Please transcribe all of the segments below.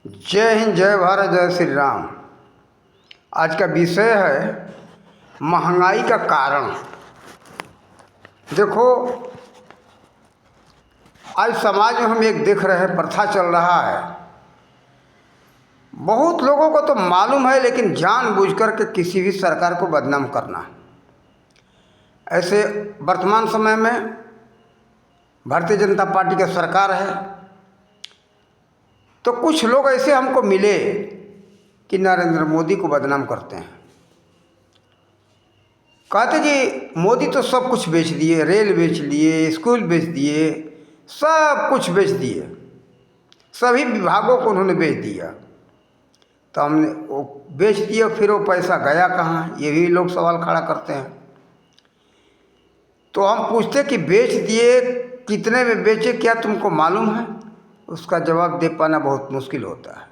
जय हिंद, जय भारत, जय श्री राम। आज का विषय है महंगाई का कारण। देखो, आज समाज में हम एक देख रहे हैं, प्रथा चल रहा है। बहुत लोगों को तो मालूम है, लेकिन जानबूझकर के किसी भी सरकार को बदनाम करना। ऐसे वर्तमान समय में भारतीय जनता पार्टी की सरकार है, तो कुछ लोग ऐसे हमको मिले कि नरेंद्र मोदी को बदनाम करते हैं। कहते कि मोदी तो सब कुछ बेच दिए, रेल बेच लिए, स्कूल बेच दिए, सब कुछ बेच दिए, सभी विभागों को उन्होंने बेच दिया। तो हमने वो बेच दिया, फिर वो पैसा गया कहाँ, ये भी लोग सवाल खड़ा करते हैं। तो हम पूछते कि बेच दिए, कितने में बेचे, क्या तुमको मालूम है? उसका जवाब दे पाना बहुत मुश्किल होता है।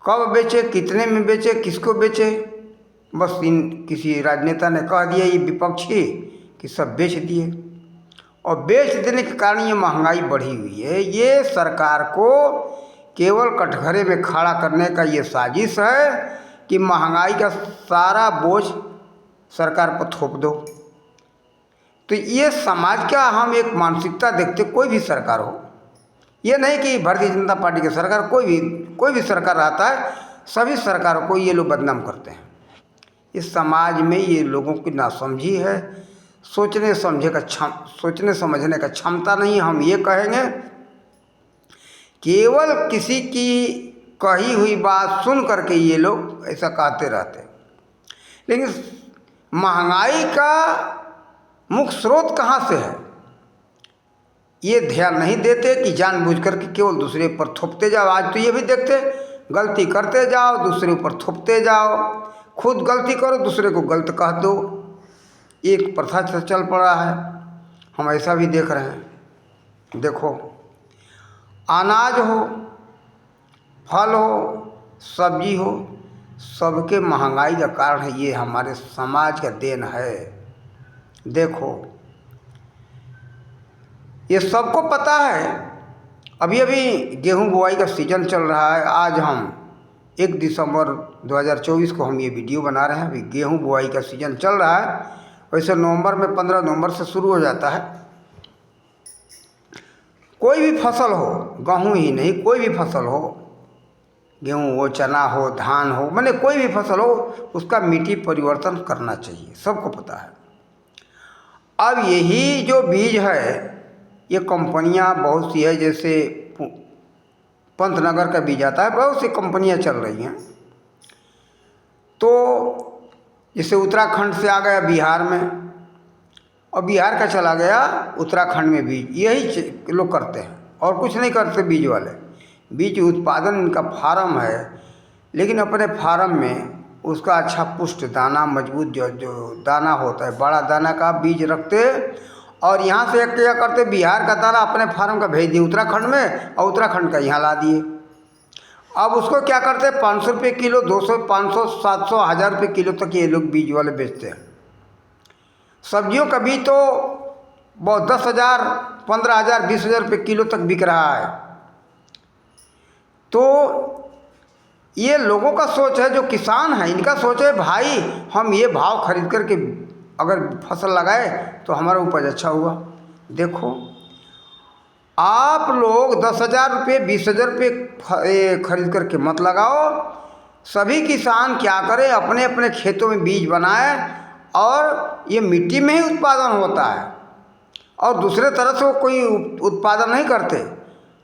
कब बेचे, कितने में बेचे, किसको बेचे, बस किसी राजनेता ने कह दिया, ये विपक्षी, कि सब बेच दिए। और बेच देने के कारण ये महंगाई बढ़ी हुई है। ये सरकार को केवल कटघरे में खड़ा करने का ये साजिश है कि महंगाई का सारा बोझ सरकार पर थोप दो। तो ये समाज का हम एक मानसिकता देखते, कोई भी सरकार हो, ये नहीं कि भारतीय जनता पार्टी की सरकार, कोई भी सरकार आता है, सभी सरकारों को ये लोग बदनाम करते हैं। इस समाज में ये लोगों की नासमझी है, सोचने समझने का क्षमता नहीं। हम ये कहेंगे, केवल किसी की कही हुई बात सुन करके ये लोग ऐसा कहते रहते। लेकिन महंगाई का मुख्य स्रोत कहाँ से है, ये ध्यान नहीं देते कि जानबूझ करके केवल दूसरे पर थोपते जाओ। आज तो ये भी देखते, गलती करते जाओ, दूसरे ऊपर थोपते जाओ, खुद गलती करो, दूसरे को गलत कह दो। एक प्रथा से चल पड़ा है, हम ऐसा भी देख रहे हैं। देखो, अनाज हो, फल हो, सब्जी हो, सबके महंगाई का कारण है, ये हमारे समाज का देन है। देखो, ये सबको पता है। अभी गेहूं बुआई का सीज़न चल रहा है। आज हम 1 दिसंबर 2024 को हम ये वीडियो बना रहे हैं। अभी गेहूं बुआई का सीज़न चल रहा है। वैसे नवंबर में 15 नवंबर से शुरू हो जाता है। कोई भी फसल हो, गेहूं ही नहीं, कोई भी फसल हो, गेहूं हो, चना हो, धान हो, माने कोई भी फसल हो, उसका मिट्टी परिवर्तन करना चाहिए, सबको पता है। अब यही जो बीज है, ये कंपनियां बहुत सी है, जैसे पंतनगर का बीज आता है, बहुत सी कंपनियां चल रही हैं। तो जैसे उत्तराखंड से आ गया बिहार में, और बिहार का चला गया उत्तराखंड में बीज, यही लोग करते हैं और कुछ नहीं करते। बीज वाले बीज उत्पादन इनका फार्म है, लेकिन अपने फार्म में उसका अच्छा पुष्ट दाना, मजबूत जो दाना होता है, बड़ा दाना का बीज रखते, और यहाँ से क्या करते, बिहार का दाना अपने फार्म का भेज दिए उत्तराखंड में, और उत्तराखंड का यहाँ ला दिए। अब उसको क्या करते, 500 रुपये किलो, 200, 500, 700, 1000 रुपये किलो तक ये लोग बीज वाले बेचते हैं। सब्जियों का बीज तो बहुत 10,000, 15,000, 20,000 रुपये किलो तक बिक रहा है। तो ये लोगों का सोच है, जो किसान है, इनका सोच है, भाई हम ये भाव खरीद करके अगर फसल लगाए तो हमारा उपज अच्छा हुआ। देखो, आप लोग 10,000 रुपये, 20,000 रुपये खरीद करके मत लगाओ। सभी किसान क्या करें, अपने अपने खेतों में बीज बनाए, और ये मिट्टी में ही उत्पादन होता है, और दूसरे तरह से वो कोई उत्पादन नहीं करते।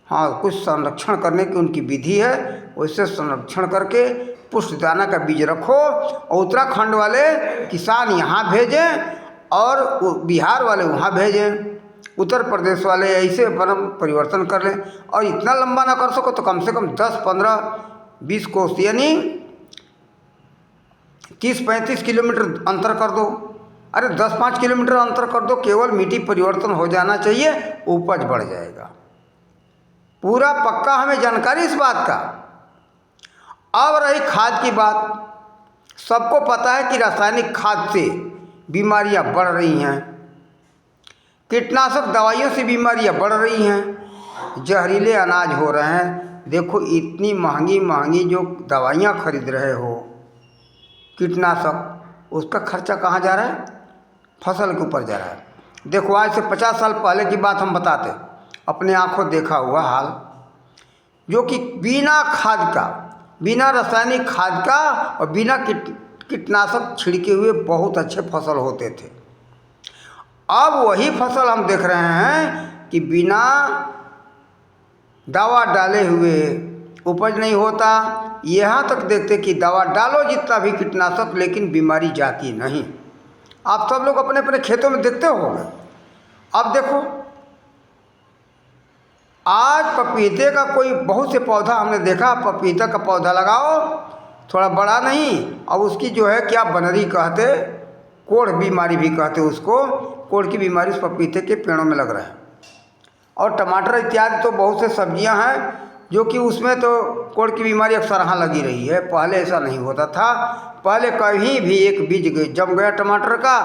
हाँ, कुछ संरक्षण करने की उनकी विधि है, वैसे संरक्षण करके पुष्ट दाना का बीज रखो, और उत्तराखंड वाले किसान यहाँ भेजें और बिहार वाले वहाँ भेजें, उत्तर प्रदेश वाले ऐसे परिवर्तन कर लें। और इतना लंबा ना कर सको तो कम से कम 10, 15, 20 कोस, यानी 30-35 किलोमीटर अंतर कर दो। अरे 10-5 किलोमीटर अंतर कर दो, केवल मिट्टी परिवर्तन हो जाना चाहिए, उपज बढ़ जाएगा। पूरा पक्का हमें जानकारी इस बात का। अब रही खाद की बात, सबको पता है कि रासायनिक खाद से बीमारियां बढ़ रही हैं, कीटनाशक दवाइयों से बीमारियां बढ़ रही हैं, जहरीले अनाज हो रहे हैं, देखो इतनी महंगी महंगी जो दवाइयाँ खरीद रहे हो, कीटनाशक, उसका खर्चा कहाँ जा रहा है? फसल के ऊपर जा रहा है। देखो आज से 50 साल पहले की बात हम बताते, अपने आंखों देखा हुआ हाल, जो कि बिना खाद का, बिना रासायनिक खाद का और बिना कीटनाशक छिड़के हुए बहुत अच्छे फसल होते थे। अब वही फसल हम देख रहे हैं कि बिना दवा डाले हुए उपज नहीं होता। यहाँ तक देखते कि दवा डालो जितना भी कीटनाशक, लेकिन बीमारी जाती नहीं। आप सब लोग अपने अपने खेतों में देखते होंगे। अब देखो आज पपीते का कोई बहुत से पौधा हमने देखा, पपीता का पौधा लगाओ, थोड़ा बड़ा नहीं, अब उसकी जो है क्या बनरी कहते, कोढ़ बीमारी भी कहते उसको, कोढ़ की बीमारी उस पपीते के पेड़ों में लग रहा है। और टमाटर इत्यादि तो बहुत से सब्जियां हैं जो कि उसमें तो कोढ़ की बीमारी अक्सर यहाँ लगी रही है। पहले ऐसा नहीं होता था। पहले कहीं भी एक बीज जम गया टमाटर का,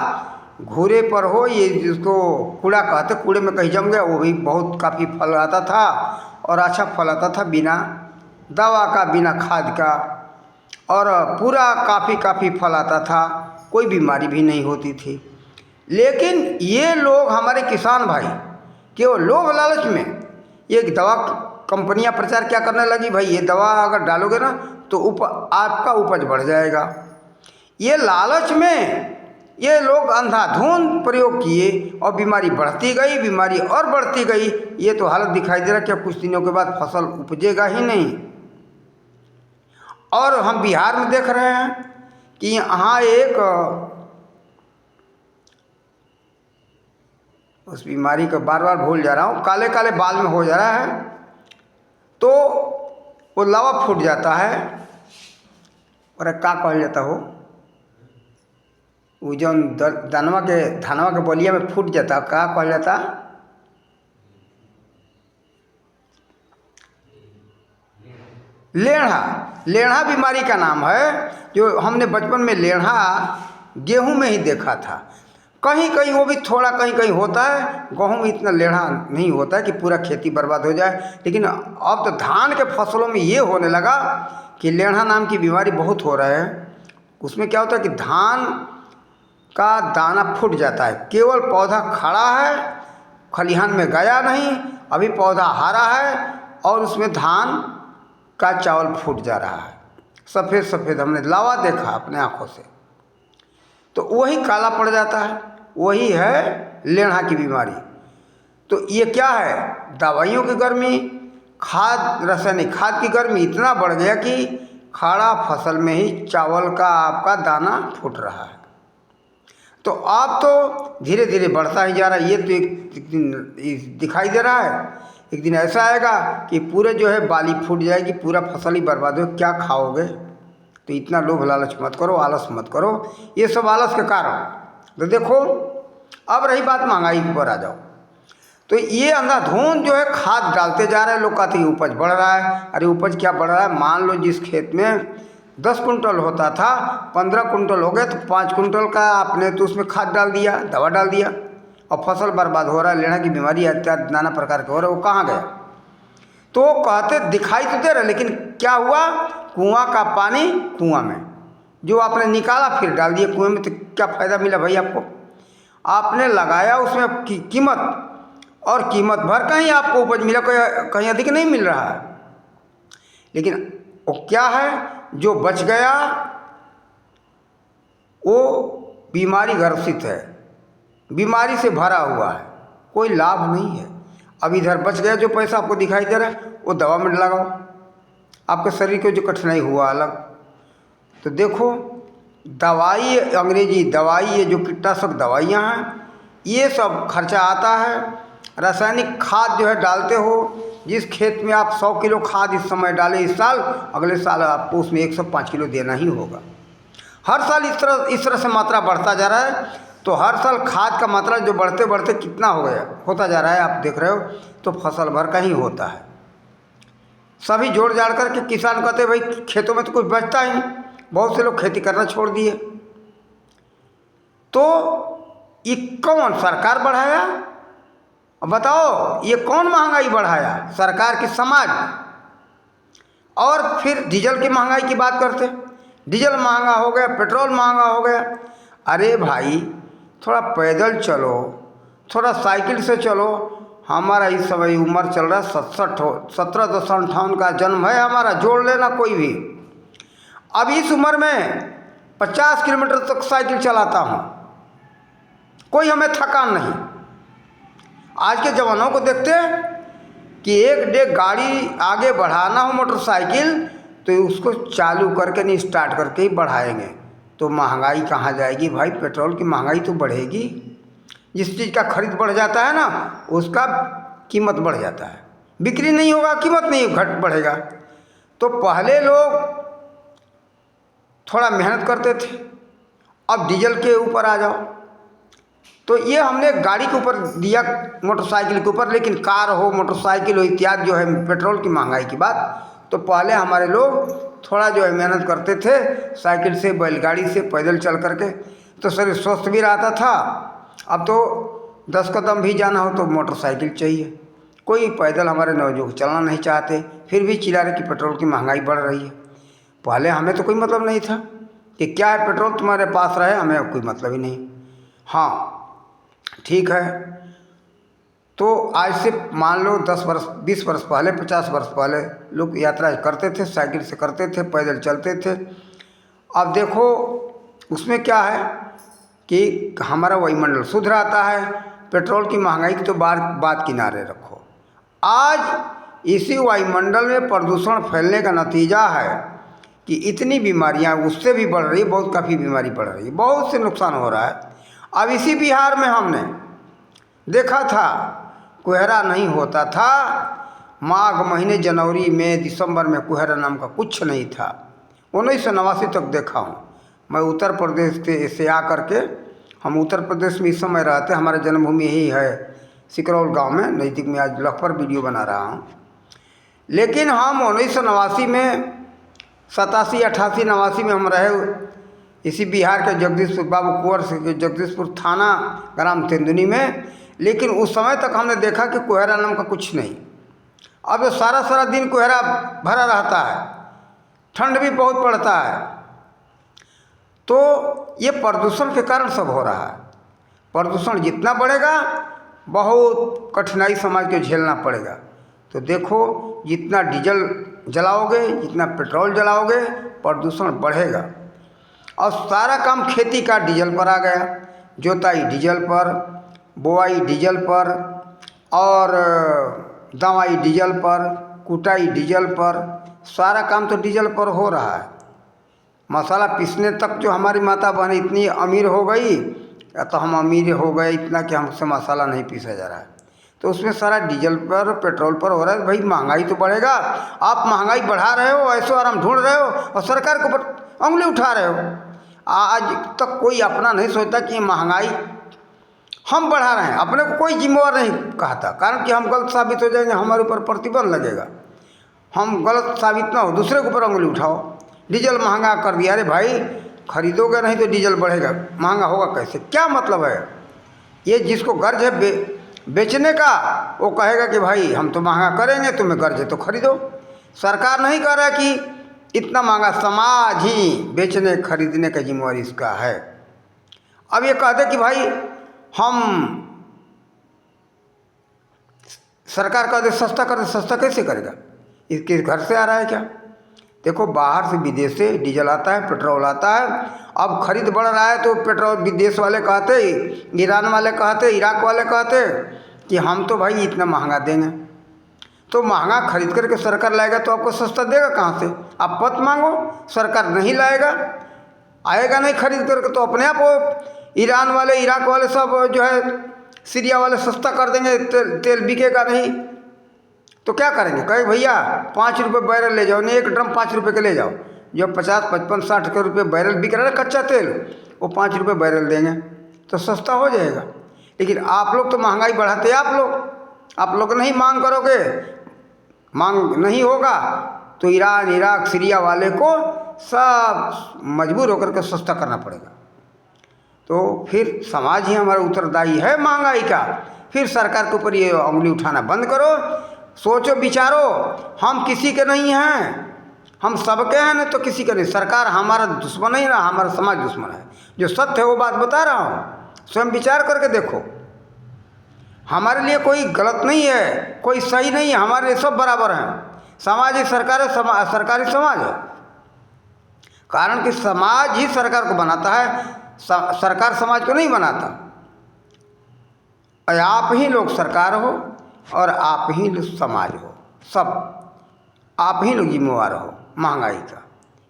घूरे पर हो, ये जिसको कूड़ा कहते, कूड़े में कहीं जम गया, वो भी बहुत काफ़ी फल आता था और अच्छा फल आता था, बिना दवा का, बिना खाद का, और पूरा काफ़ी फल आता था, कोई बीमारी भी नहीं होती थी। लेकिन ये लोग हमारे किसान भाई केवल लोभ लालच में ये दवा कंपनियां प्रचार क्या करने लगी, भाई ये दवा अगर डालोगे ना तो आपका उपज बढ़ जाएगा। ये लालच में ये लोग अंधाधुंध प्रयोग किए और बीमारी बढ़ती गई, बीमारी और बढ़ती गई। ये तो हालत दिखाई दे रहा है कि कुछ दिनों के बाद फसल उपजेगा ही नहीं। और हम बिहार में देख रहे हैं कि यहाँ एक उस बीमारी को बार बार भूल जा रहा हूँ, काले काले बाल में हो जा रहा है, तो वो लावा फूट जाता है, और क्या कहल जाता हो, वो जो धनवा के बलिया में फूट जाता, क्या कहल जाता, लेढ़ा बीमारी का नाम है। जो हमने बचपन में लेढ़ा गेहूं में ही देखा था, कहीं कहीं वो भी थोड़ा कहीं कहीं होता है, गेहूं में इतना लेढ़ा नहीं होता है कि पूरा खेती बर्बाद हो जाए। लेकिन अब तो धान के फसलों में ये होने लगा कि लेढ़ा नाम की बीमारी बहुत हो रहा है। उसमें क्या होता है कि धान का दाना फूट जाता है, केवल पौधा खड़ा है, खलिहान में गया नहीं, अभी पौधा हरा है और उसमें धान का चावल फूट जा रहा है, सफ़ेद सफ़ेद, हमने लावा देखा अपने आँखों से। तो वही काला पड़ जाता है, वही है लेढ़ा की बीमारी। तो ये क्या है, दवाइयों की गर्मी, खाद, रासायनिक खाद की गर्मी इतना बढ़ गया कि खड़ा फसल में ही चावल का आपका दाना फूट रहा है। तो अब तो धीरे धीरे बढ़ता ही जा रहा है। ये तो एक दिन दिखाई दे रहा है, एक दिन ऐसा आएगा कि पूरे जो है बाली फूट जाएगी, पूरा फसल ही बर्बाद हो, क्या खाओगे। तो इतना लोभ लालच मत करो, आलस मत करो, ये सब आलस के कारण। तो देखो अब रही बात महंगाई के ऊपर आ जाओ, तो ये अंधाधुंध जो है खाद डालते जा रहे हैं। लोग कहते हैं उपज बढ़ रहा है, अरे उपज क्या बढ़ रहा है, मान लो जिस खेत में 10 कुंटल होता था, 15 कुंटल हो गए, तो 5 कुंटल का आपने तो उसमें खाद डाल दिया, दवा डाल दिया, और फसल बर्बाद हो रहा है, लेढ़ा की बीमारी इत्यादि नाना प्रकार के हो रहे, वो कहाँ गया। तो कहते दिखाई तो दे रहा, लेकिन क्या हुआ, कुआं का पानी कुआं में, जो आपने निकाला फिर डाल दिया कुएं में, तो क्या फ़ायदा मिला भाई आपको। आपने लगाया उसमें कीमत, और कीमत भर कहीं आपको उपज मिला, कहीं अधिक नहीं मिल रहा है। लेकिन वो क्या है, जो बच गया वो बीमारी ग्रसित है, बीमारी से भरा हुआ है, कोई लाभ नहीं है। अब इधर बच गया जो पैसा आपको दिखाई दे रहा है, वो दवा में लगाओ, आपके शरीर को जो कठिनाई हुआ अलग। तो देखो दवाई, अंग्रेजी दवाई, ये जो कीटनाशक दवाइयाँ हैं, ये सब खर्चा आता है। रासायनिक खाद जो है डालते हो, जिस खेत में आप 100 किलो खाद इस समय डालें इस साल, अगले साल आपको उसमें 105 किलो देना ही होगा। हर साल इस तरह से मात्रा बढ़ता जा रहा है। तो हर साल खाद का मात्रा जो बढ़ते बढ़ते कितना हो गया, होता जा रहा है, आप देख रहे हो। तो फसल भर का ही होता है। सभी जोड़ जाड़ करके किसान कहते भाई खेतों में तो कुछ बचता ही नहीं, बहुत से लोग खेती करना छोड़ दिए। तो ये कौन सरकार बढ़ाया, अब बताओ, ये कौन महंगाई बढ़ाया, सरकार की समाज। और फिर डीजल की महंगाई की बात करते, डीजल महंगा हो गया, पेट्रोल महंगा हो गया। अरे भाई थोड़ा पैदल चलो, थोड़ा साइकिल से चलो। हमारा इस समय उम्र चल रहा है 17 का जन्म है हमारा, जोड़ लेना कोई भी। अब इस उम्र में 50 किलोमीटर तक साइकिल चलाता हूँ, कोई हमें थकान नहीं। आज के जवानों को देखते हैं कि एक डेग गाड़ी आगे बढ़ाना हो मोटरसाइकिल तो उसको चालू करके नहीं, स्टार्ट करके ही बढ़ाएंगे। तो महंगाई कहाँ जाएगी भाई? पेट्रोल की महंगाई तो बढ़ेगी। जिस चीज़ का खरीद बढ़ जाता है ना, उसका कीमत बढ़ जाता है। बिक्री नहीं होगा, कीमत नहीं घट बढ़ेगा। तो पहले लोग थोड़ा मेहनत करते थे, अब डीजल के ऊपर आ जाओ। तो ये हमने गाड़ी के ऊपर दिया, मोटरसाइकिल के ऊपर, लेकिन कार हो, मोटरसाइकिल हो इत्यादि जो है पेट्रोल की महंगाई की बात। तो पहले हमारे लोग थोड़ा जो है मेहनत करते थे, साइकिल से, बैलगाड़ी से, पैदल चल करके, तो शरीर स्वस्थ भी रहता था। अब तो 10 कदम भी जाना हो तो मोटरसाइकिल चाहिए। कोई पैदल हमारे नौजवान चलना नहीं चाहते, फिर भी चिल्ला रहे कि पेट्रोल की महंगाई बढ़ रही है। पहले हमें तो कोई मतलब नहीं था कि क्या है पेट्रोल तुम्हारे पास रहे, हमें कोई मतलब ही नहीं। हाँ ठीक है, तो आज से मान लो 10 वर्ष, 20 वर्ष पहले, 50 वर्ष पहले लोग यात्रा करते थे, साइकिल से करते थे, पैदल चलते थे। अब देखो उसमें क्या है कि हमारा वायुमंडल शुद्ध रहता है। पेट्रोल की महंगाई की तो बात किनारे रखो, आज इसी वायुमंडल में प्रदूषण फैलने का नतीजा है कि इतनी बीमारियां उससे भी बढ़ रही है, बहुत काफ़ी बीमारी बढ़ रही है, बहुत से नुकसान हो रहा है। अब इसी बिहार में हमने देखा था, कोहरा नहीं होता था, माघ महीने, जनवरी में, दिसंबर में कोहरा नाम का कुछ नहीं था। 1989 तक देखा हूँ मैं। उत्तर प्रदेश से आकर के, हम उत्तर प्रदेश में इस समय रहते, हमारा जन्मभूमि यही है सिकरौल गांव में नज़दीक में। आज लखपत वीडियो बना रहा हूँ। लेकिन हम 1989 में, 87, 88, 89 में हम रहे इसी बिहार के जगदीशपुर, बाबू कुंवर से जगदीशपुर थाना, ग्राम तेंदुनी में। लेकिन उस समय तक हमने देखा कि कोहरा नाम का कुछ नहीं। अब सारा दिन कोहरा भरा रहता है, ठंड भी बहुत पड़ता है। तो ये प्रदूषण के कारण सब हो रहा है। प्रदूषण जितना बढ़ेगा बहुत कठिनाई समाज को झेलना पड़ेगा। तो देखो जितना डीजल जलाओगे, जितना पेट्रोल जलाओगे, प्रदूषण बढ़ेगा। और सारा काम खेती का डीजल पर आ गया, जोताई डीजल पर, बोआई डीजल पर, और दवाई डीजल पर, कुटाई डीजल पर, सारा काम तो डीजल पर हो रहा है। मसाला पीसने तक जो हमारी माता बहन इतनी अमीर हो गई, या तो हम अमीर हो गए इतना कि हमसे मसाला नहीं पीसा जा रहा है। तो उसमें सारा डीजल पर, पेट्रोल पर हो रहा है। भाई महंगाई तो बढ़ेगा। आप महंगाई बढ़ा रहे हो, ऐसो आराम ढूंढ रहे हो और सरकार के ऊपर उंगली उठा रहे हो। आज तक कोई अपना नहीं सोचता कि महंगाई हम बढ़ा रहे हैं, अपने को कोई जिम्मेवार नहीं कहता। कारण कि हम गलत साबित हो जाएंगे, हमारे ऊपर प्रतिबंध लगेगा। हम गलत साबित ना हो, दूसरे के ऊपर उंगली उठाओ। डीजल महंगा कर दिया, अरे भाई खरीदोगे नहीं तो डीजल बढ़ेगा, महंगा होगा कैसे? क्या मतलब है? ये जिसको गर्ज है बेचने का, वो कहेगा कि भाई हम तो महंगा करेंगे, तुम्हें गर्ज है तो खरीदो। सरकार नहीं कह रहा कि इतना महंगा, समाज ही बेचने खरीदने का जिम्मेवारी इसका है। अब ये कहते कि भाई हम, सरकार कहते सस्ता कर दे, सस्ता कैसे करेगा? इसके घर से आ रहा है क्या? देखो बाहर से, विदेश से डीजल आता है, पेट्रोल आता है। अब खरीद बढ़ रहा है तो पेट्रोल विदेश वाले कहते, ईरान वाले कहते, इराक वाले कहते कि हम तो भाई इतना महंगा देंगे। तो महंगा खरीद करके सरकार लाएगा तो आपको सस्ता देगा कहाँ से? आप मत मांगो, सरकार नहीं लाएगा, आएगा नहीं खरीद करके, तो अपने आप वो ईरान वाले, इराक वाले सब जो है, सीरिया वाले सस्ता कर देंगे, तेल बिकेगा नहीं। तो क्या करेंगे? कहे भैया 5 रुपये बैरल ले जाओ, नहीं 1 ड्रम 5 रुपये के ले जाओ। जो 50, 55, 60 रुपये बैरल बिक रहा है कच्चा तेल, वो 5 रुपये बैरल देंगे तो सस्ता हो जाएगा। लेकिन आप लोग तो महंगाई बढ़ाते हैं। आप लोग नहीं मांग करोगे, मांग नहीं होगा तो ईरान, इराक, सीरिया वाले को सब मजबूर होकर के सस्ता करना पड़ेगा। तो फिर समाज ही हमारा उत्तरदायी है महंगाई का। फिर सरकार के ऊपर ये उंगली उठाना बंद करो, सोचो विचारो। हम किसी के नहीं हैं, हम सबके हैं ना, तो किसी का नहीं। सरकार हमारा दुश्मन नहीं ना, हमारा समाज दुश्मन है। जो सत्य है वो बात बता रहा हूँ, स्वयं विचार करके देखो। हमारे लिए कोई गलत नहीं है, कोई सही नहीं है, हमारे लिए सब बराबर हैं। समाज ही सरकार है, सरकारी समाज है। कारण कि समाज ही सरकार को बनाता है, सरकार समाज को नहीं बनाता। आप ही लोग सरकार हो और आप ही लोग समाज हो, सब आप ही लोग जिम्मेवार हो महंगाई का।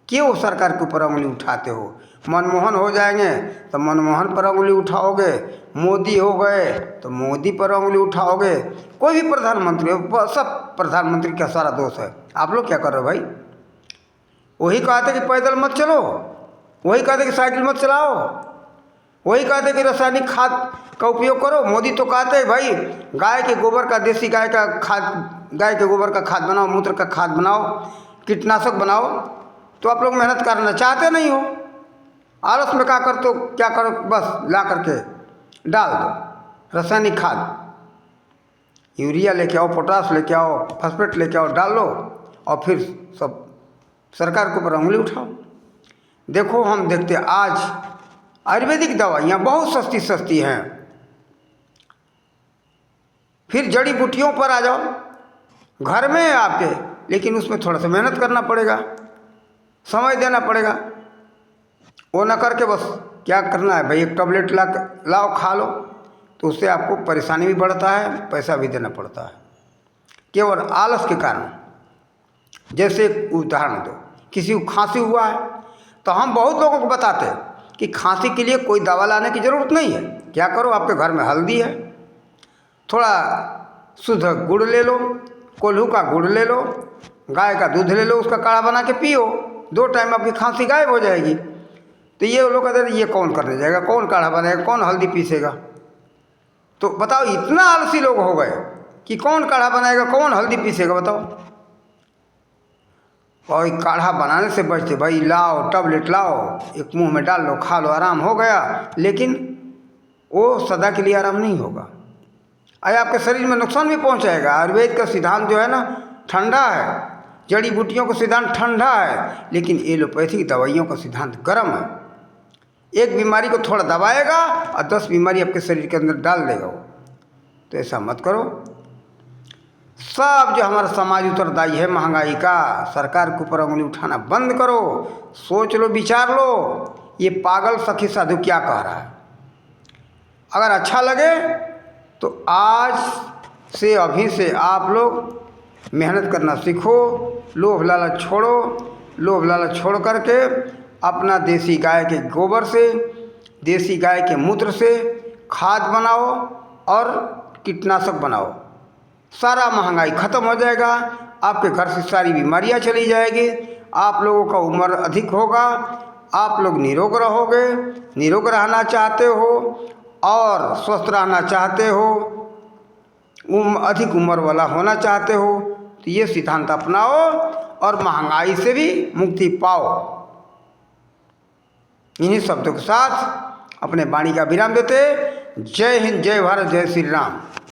क्यों सरकार के ऊपर उंगली उठाते हो? मनमोहन हो जाएंगे तो मनमोहन पर उंगली उठाओगे, मोदी हो गए तो मोदी पर उंगली उठाओगे, कोई भी प्रधानमंत्री हो, सब प्रधानमंत्री का सारा दोष है। आप लोग क्या कर रहे हो भाई? वही कहते कि पैदल मत चलो, वही कहते कि साइकिल मत चलाओ, वही कहते कि रासायनिक खाद का उपयोग करो। मोदी तो कहते हैं भाई गाय के गोबर का, देसी गाय का खाद, गाय के गोबर का खाद बनाओ, मूत्र का खाद बनाओ, कीटनाशक बनाओ। तो आप लोग मेहनत करना चाहते नहीं हो, आलस में क्या करो, बस ला करके डाल दो रासायनिक खाद, यूरिया लेके आओ, पोटास लेके आओ, फॉस्फेट लेके आओ, डाल लो और फिर सब सरकार के ऊपर उंगली उठाओ। देखो हम देखते आज आयुर्वेदिक दवाइयाँ बहुत सस्ती सस्ती हैं। फिर जड़ी बूटियों पर आ जाओ, घर में है आपके, लेकिन उसमें थोड़ा सा मेहनत करना पड़ेगा, समय देना पड़ेगा। वो ना करके बस क्या करना है भाई, एक टैबलेट लाओ खा लो, तो उससे आपको परेशानी भी बढ़ता है, पैसा भी देना पड़ता है, केवल आलस के कारण। जैसे उदाहरण दो, किसी को खांसी हुआ है तो हम बहुत लोगों को बताते हैं कि खांसी के लिए कोई दवा लाने की ज़रूरत नहीं है। क्या करो, आपके घर में हल्दी है, थोड़ा शुद्ध गुड़ ले लो, कोल्हू का गुड़ ले लो, गाय का दूध ले लो, उसका काढ़ा बना के पियो, 2 टाइम आपकी खांसी गायब हो जाएगी। तो ये लोग कहते हैं ये कौन करने जाएगा, कौन काढ़ा बनाएगा, कौन हल्दी पीसेगा? तो बताओ, इतना आलसी लोग हो गए कि कौन काढ़ा बनाएगा, कौन हल्दी पीसेगा, बताओ। और काढ़ा बनाने से बचते भाई, लाओ टैबलेट लाओ, एक मुंह में डाल लो, खा लो, आराम हो गया। लेकिन वो सदा के लिए आराम नहीं होगा, अरे आपके शरीर में नुकसान भी पहुंचाएगा। आयुर्वेद का सिद्धांत जो है ना ठंडा है, जड़ी बूटियों का सिद्धांत ठंडा है, लेकिन एलोपैथिक दवाइयों का सिद्धांत गर्म है। एक बीमारी को थोड़ा दबाएगा और 10 बीमारी आपके शरीर के अंदर डाल देगा वो। तो ऐसा मत करो। सब जो हमारा समाज उत्तरदायी है महंगाई का, सरकार के ऊपर उंगली उठाना बंद करो। सोच लो, विचार लो, ये पागल सखी साधु क्या कह रहा है। अगर अच्छा लगे तो आज से, अभी से आप लोग मेहनत करना सीखो, लोभ लालच छोड़ो। लोभ लालच छोड़ करके अपना देसी गाय के गोबर से, देसी गाय के मूत्र से खाद बनाओ और कीटनाशक बनाओ। सारा महंगाई ख़त्म हो जाएगा, आपके घर से सारी बीमारियां चली जाएगी, आप लोगों का उम्र अधिक होगा, आप लोग निरोग रहोगे। निरोग रहना चाहते हो और स्वस्थ रहना चाहते हो, अधिक उम्र वाला होना चाहते हो, तो ये सिद्धांत अपनाओ और महंगाई से भी मुक्ति पाओ। इन्हीं शब्दों के साथ अपने वाणी का विराम देते। जय हिंद, जय भारत, जय श्री राम।